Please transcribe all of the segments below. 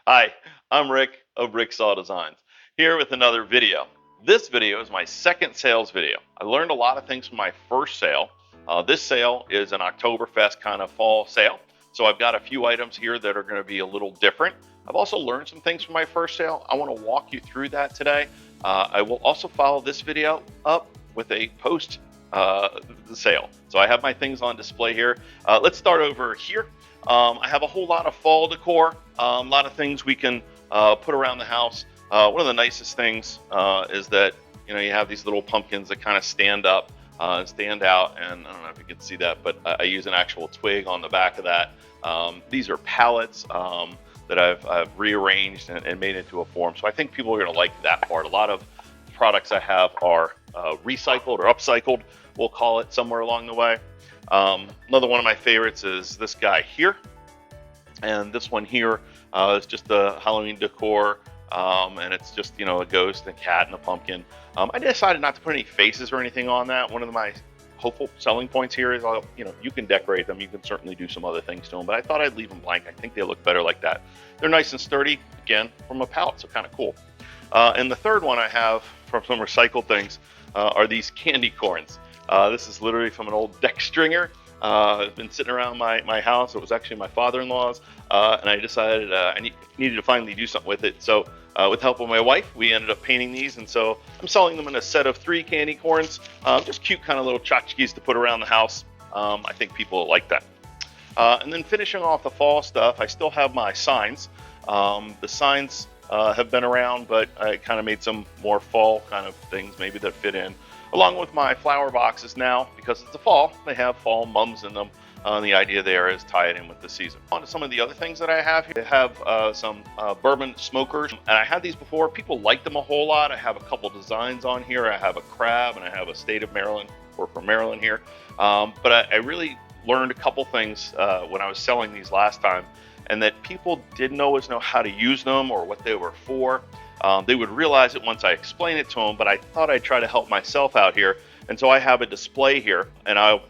Hi, I'm Rick of Rick Saw Designs, here with another video. This video is my second sales video. I learned a lot of things from my first sale. This sale is an Oktoberfest kind of fall sale, so I've got a few items here that are going to be a little different. I've also learned some things from my first sale. I want to walk you through that today. I will also follow this video up with a post sale. So I have my things on display here. Let's start over here. I have a whole lot of fall decor, a lot of things we can put around the house. One of the nicest things is that you have these little pumpkins that kind of stand up, stand out, and I don't know if you can see that, but I use an actual twig on the back of that. These are pallets that I've rearranged and made into a form, so I think people are going to like that part. A lot of products I have are recycled or upcycled, we'll call it, somewhere along the way. Another one of my favorites is this guy here, and this one here is just the Halloween decor, and it's just a ghost, a cat, and a pumpkin. I decided not to put any faces or anything on that. One of my hopeful selling points here is you can decorate them, you can certainly do some other things to them, but I thought I'd leave them blank. I think they look better like that. They're nice and sturdy, again, from a pallet, so kind of cool. And the third one I have from some recycled things are these candy corns. This is literally from an old deck stringer. It's been sitting around my house. It was actually my father-in-law's, and I decided I needed to finally do something with it. So with the help of my wife, we ended up painting these, and so I'm selling them in a set of 3 candy corns. Just cute kind of little tchotchkes to put around the house. I think people will like that. And then finishing off the fall stuff, I still have my signs. The signs have been around, but I kind of made some more fall kind of things maybe that fit in, along with my flower boxes now, because it's the fall. They have fall mums in them. The idea there is tie it in with the season. On to some of the other things that I have here. I have some bourbon smokers, and I had these before. People like them a whole lot. I have a couple designs on here. I have a crab, and I have a state of Maryland, or from Maryland here. But I really learned a couple things when I was selling these last time, and that people didn't always know how to use them or what they were for. They would realize it once I explain it to them, but I thought I'd try to help myself out here. And so I have a display here, and I'll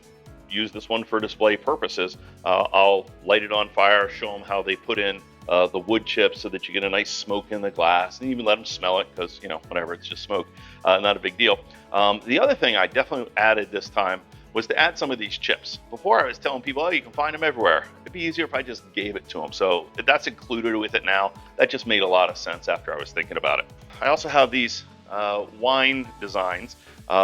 use this one for display purposes. I'll light it on fire, show them how they put in the wood chips so that you get a nice smoke in the glass, and even let them smell it because, whatever, it's just smoke, not a big deal. The other thing I definitely added this time was to add some of these chips. Before I was telling people, oh, you can find them everywhere. It'd be easier if I just gave it to them. So that's included with it now. That just made a lot of sense after I was thinking about it. I also have these wine designs.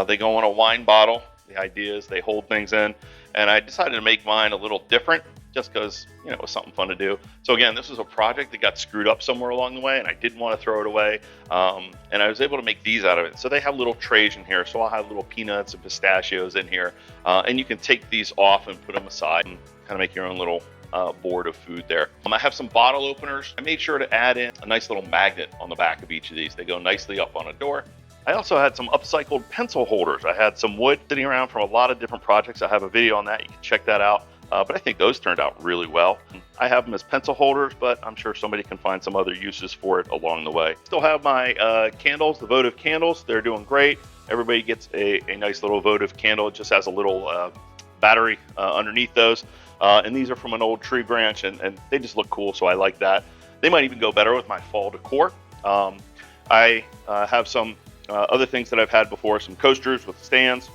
They go on a wine bottle. The idea is they hold things in. And I decided to make mine a little different just because, it was something fun to do. So again, this was a project that got screwed up somewhere along the way, and I didn't want to throw it away. And I was able to make these out of it. So they have little trays in here. So I'll have little peanuts and pistachios in here. And you can take these off and put them aside and kind of make your own little board of food there. I have some bottle openers. I made sure to add in a nice little magnet on the back of each of these. They go nicely up on a door. I also had some upcycled pencil holders. I had some wood sitting around from a lot of different projects. I have a video on that. You can check that out. But I think those turned out really well. I have them as pencil holders, but I'm sure somebody can find some other uses for it along the way. Still have my candles, the votive candles. They're doing great. Everybody gets a nice little votive candle. It just has a little battery underneath those. And these are from an old tree branch, and they just look cool, so I like that. They might even go better with my fall decor. I have some other things that I've had before, some coasters with stands,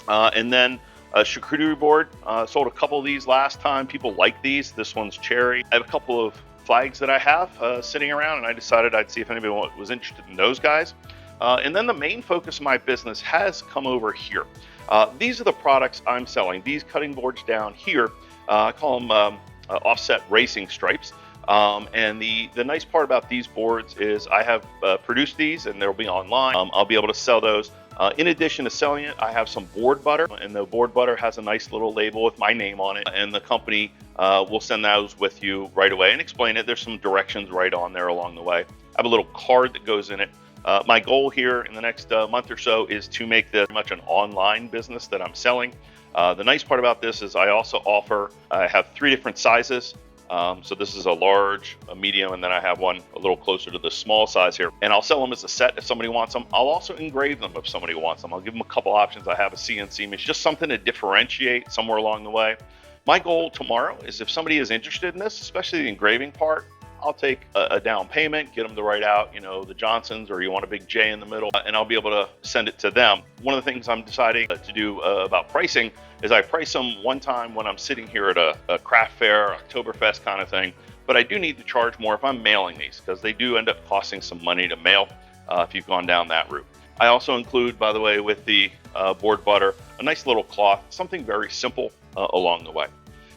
and then a charcuterie board. Sold a couple of these last time. People like these. This one's cherry. I have a couple of flags that I have sitting around, and I decided I'd see if anybody was interested in those guys. And then the main focus of my business has come over here. These are the products I'm selling. These cutting boards down here, I call them offset racing stripes. And the nice part about these boards is I have produced these, and they'll be online. I'll be able to sell those. In addition to selling it, I have some board butter, and the board butter has a nice little label with my name on it, and the company will send those with you right away and explain it. There's some directions right on there along the way. I have a little card that goes in it. My goal here in the next month or so is to make this much an online business that I'm selling. The nice part about this is I also offer, I have 3 different sizes. So this is a large, a medium, and then I have one a little closer to the small size here. And I'll sell them as a set if somebody wants them. I'll also engrave them if somebody wants them. I'll give them a couple options. I have a CNC machine, just something to differentiate somewhere along the way. My goal tomorrow is if somebody is interested in this, especially the engraving part, I'll take a down payment, get them to write out, the Johnsons, or you want a big J in the middle, and I'll be able to send it to them. One of the things I'm deciding to do about pricing is I price them one time when I'm sitting here at a craft fair, OcktoberFest kind of thing, but I do need to charge more if I'm mailing these, because they do end up costing some money to mail if you've gone down that route. I also include, by the way, with the board butter, a nice little cloth, something very simple along the way.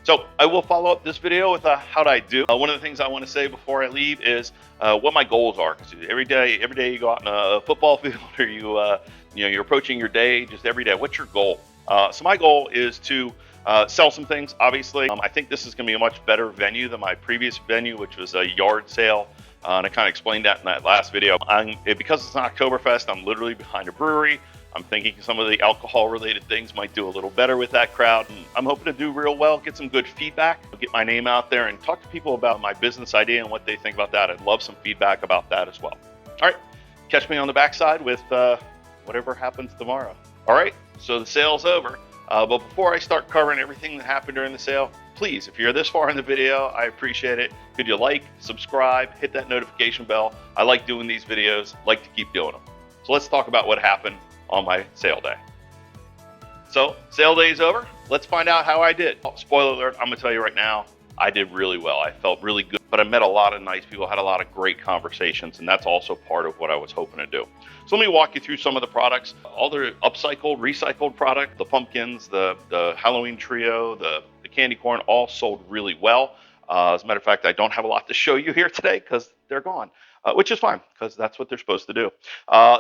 So I will follow up this video with how'd I do. One of the things I want to say before I leave is what my goals are. Because every day you go out in a football field, or you're approaching your day, just every day. What's your goal? So my goal is to sell some things. Obviously, I think this is going to be a much better venue than my previous venue, which was a yard sale. And I kind of explained that in that last video. Because it's an Oktoberfest, I'm literally behind a brewery. I'm thinking some of the alcohol-related things might do a little better with that crowd. And I'm hoping to do real well, get some good feedback, get my name out there, and talk to people about my business idea and what they think about that. I'd love some feedback about that as well. All right, catch me on the backside with whatever happens tomorrow. All right, so the sale's over. But before I start covering everything that happened during the sale, please, if you're this far in the video, I appreciate it. Could you like, subscribe, hit that notification bell? I like doing these videos, like to keep doing them. So let's talk about what happened on my sale day. So sale day is over. Let's find out how I did. Spoiler alert, I'm gonna tell you right now, I did really well. I felt really good, but I met a lot of nice people, had a lot of great conversations, and that's also part of what I was hoping to do. So let me walk you through some of the products. All the upcycled, recycled product, the pumpkins, the Halloween trio, the candy corn, all sold really well. As a matter of fact, I don't have a lot to show you here today because they're gone, which is fine because that's what they're supposed to do.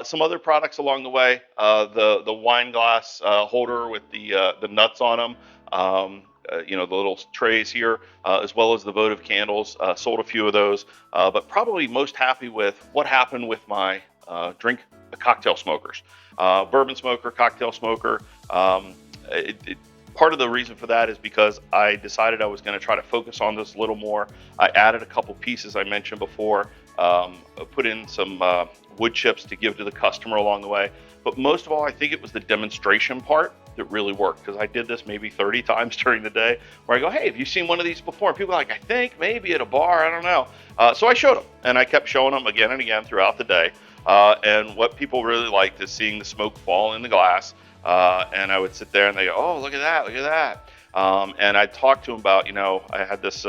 Some other products along the way, the wine glass holder with the nuts on them, the little trays here, as well as the votive candles, sold a few of those, but probably most happy with what happened with my cocktail smokers, bourbon smoker, cocktail smoker. Part of the reason for that is because I decided I was going to try to focus on this a little more. I added a couple pieces I mentioned before, put in some wood chips to give to the customer along the way. But most of all, I think it was the demonstration part that really worked, because I did this maybe 30 times during the day where I go, hey, have you seen one of these before? And people are like, I think maybe at a bar, I don't know. So I showed them, and I kept showing them again and again throughout the day. And what people really liked is seeing the smoke fall in the glass. And I would sit there and they go, oh, look at that, look at that. And I talked to them about, I had this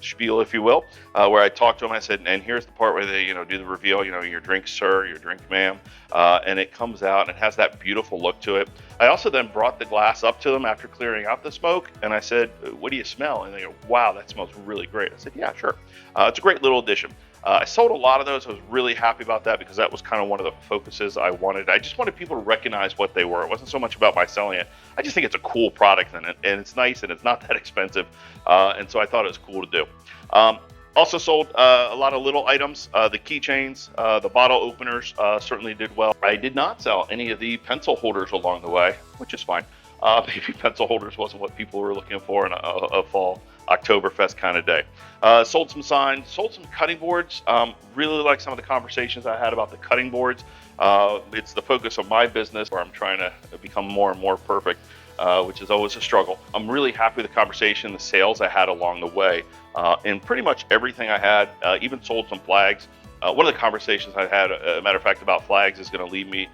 spiel, if you will, where I talked to them. I said, and here's the part where they, do the reveal, your drink, sir, your drink, ma'am. And it comes out and it has that beautiful look to it. I also then brought the glass up to them after clearing out the smoke. And I said, what do you smell? And they go, wow, that smells really great. I said, yeah, sure. It's a great little addition. I sold a lot of those. I was really happy about that because that was kind of one of the focuses I wanted. I just wanted people to recognize what they were. It wasn't so much about my selling it. I just think it's a cool product and it's nice and it's not that expensive. And so I thought it was cool to do. Also sold a lot of little items, the keychains, the bottle openers certainly did well. I did not sell any of the pencil holders along the way, which is fine. Maybe pencil holders wasn't what people were looking for in a fall Oktoberfest kind of day. Sold some signs, sold some cutting boards. Really like some of the conversations I had about the cutting boards. It's the focus of my business where I'm trying to become more and more perfect, which is always a struggle. I'm really happy with the conversation, the sales I had along the way, and pretty much everything I had, even sold some flags. One of the conversations I had, a matter of fact, about flags is going to lead me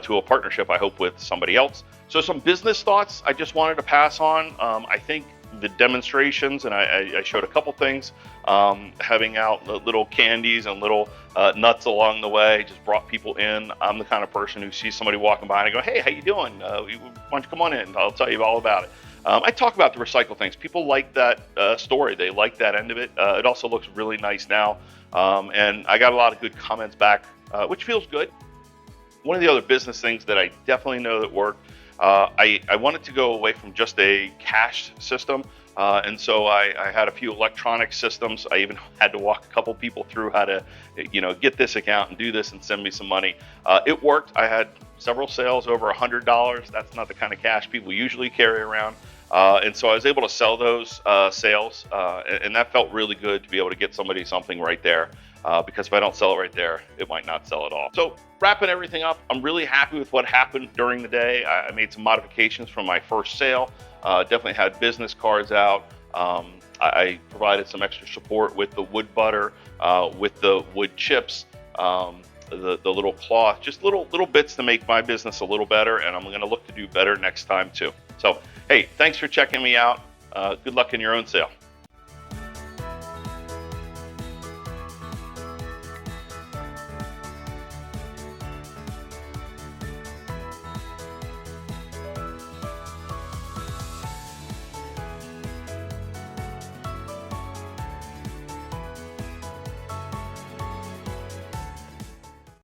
to a partnership, I hope, with somebody else. So some business thoughts I just wanted to pass on. I think the demonstrations, and I showed a couple things, having out little candies and little nuts along the way, just brought people in. I'm the kind of person who sees somebody walking by and I go, hey, how you doing? Why don't you come on in? I'll tell you all about it. I talk about the recycle things. People like that story. They like that end of it. It also looks really nice now. And I got a lot of good comments back, which feels good. One of the other business things that I definitely know that worked, I wanted to go away from just a cash system. And so I had a few electronic systems. I even had to walk a couple people through how to, get this account and do this and send me some money. It worked. I had several sales over $100. That's not the kind of cash people usually carry around. And so I was able to sell those sales, and that felt really good to be able to get somebody something right there. Because if I don't sell it right there, it might not sell at all. So wrapping everything up, I'm really happy with what happened during the day. I made some modifications from my first sale. Definitely had business cards out. I provided some extra support with the wood butter, with the wood chips, the little cloth, just little bits to make my business a little better, and I'm going to look to do better next time too. So, hey, thanks for checking me out. Good luck in your own sale.